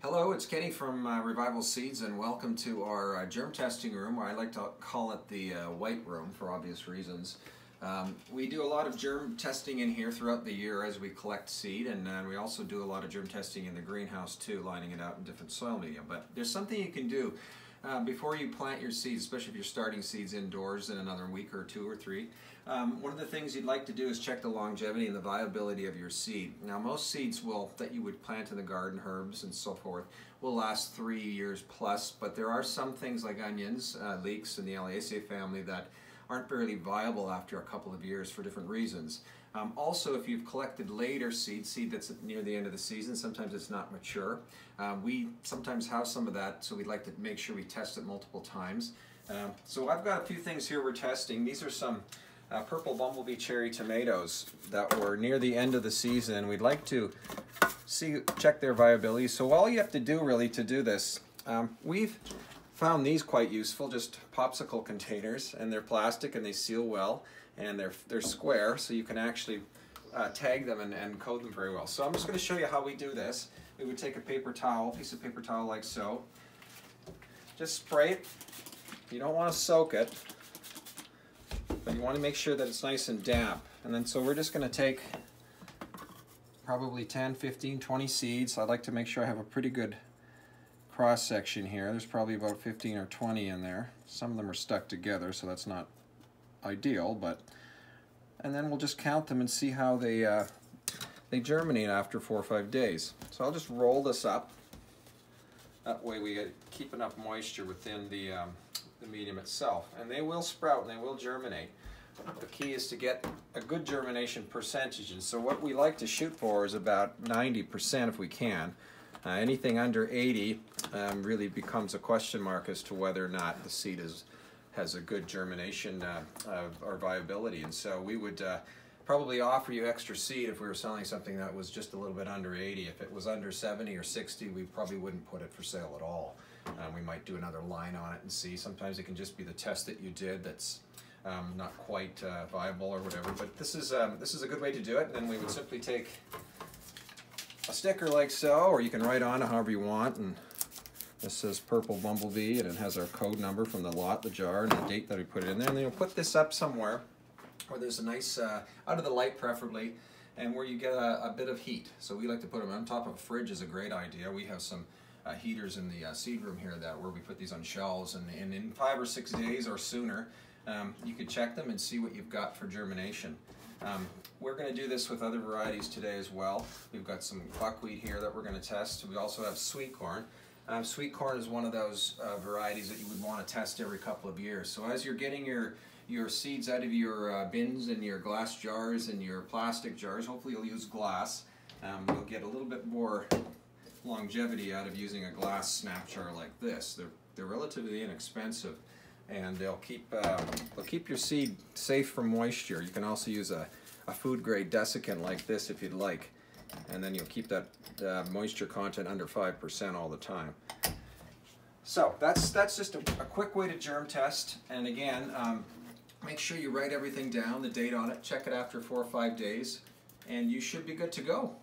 Hello, it's Kenny from Revival Seeds, and welcome to our germ testing room, or I like to call it the white room for obvious reasons. We do a lot of germ testing in here throughout the year as we collect seed, and we also do a lot of germ testing in the greenhouse too, lining it out in different soil media. But there's something you can do before you plant your seeds, especially if you're starting seeds indoors in another week or two or three. One of the things you'd like to do is check the longevity and the viability of your seed. Now, most seeds that you would plant in the garden, herbs and so forth, will last 3 years plus, but there are some things like onions, leeks in the Liliaceae family that aren't very viable after a couple of years for different reasons. Also, if you've collected later seed that's near the end of the season, sometimes it's not mature. We sometimes have some of that, so we'd like to make sure we test it multiple times. So I've got a few things here we're testing. These are some purple bumblebee cherry tomatoes that were near the end of the season, and we'd like to check their viability. So all you have to do really to do this, we've found these quite useful, just popsicle containers, and they're plastic and they seal well, and they're square, so you can actually tag them and code them very well. So I'm just going to show you how we do this. We would take a piece of paper towel like so, just spray it. You don't want to soak it, but you want to make sure that it's nice and damp. And then so we're just going to take probably 10, 15, 20 seeds. I'd like to make sure I have a pretty good cross section here. There's probably about 15 or 20 in there. Some of them are stuck together, so that's not ideal, and then we'll just count them and see how they germinate after 4 or 5 days. So I'll just roll this up. That way we keep enough moisture within the medium itself, and they will sprout and they will germinate. The key is to get a good germination percentage, and so what we like to shoot for is about 90% if we can. Anything under 80 really becomes a question mark as to whether or not the seed has a good germination or viability, and so we would probably offer you extra seed if we were selling something that was just a little bit under 80. If it was under 70 or 60, we probably wouldn't put it for sale at all. We might do another line on it and see. Sometimes it can just be the test that you did that's not quite viable or whatever, but this is a good way to do it. And then we would simply take a sticker like so, or you can write on it however you want, and this says Purple Bumblebee, and it has our code number from the lot, the jar, and the date that we put it in there. And then you'll put this up somewhere where there's a nice, out of the light preferably, and where you get a bit of heat. So we like to put them on top of a fridge is a great idea. We have some heaters in the seed room here where we put these on shelves, and in 5 or 6 days or sooner, you could check them and see what you've got for germination. We're going to do this with other varieties today as well. We've got some buckwheat here that we're going to test. We also have sweet corn. Sweet corn is one of those varieties that you would want to test every couple of years. So as you're getting your seeds out of your bins and your glass jars and your plastic jars, hopefully you'll use glass. You'll get a little bit more longevity out of using a glass snap jar like this. They're relatively inexpensive, and they'll keep your seed safe from moisture. You can also use a food grade desiccant like this if you'd like, and then you'll keep that moisture content under 5% all the time. So that's just a quick way to germ test. And again, make sure you write everything down, the date on it, check it after 4 or 5 days, and you should be good to go.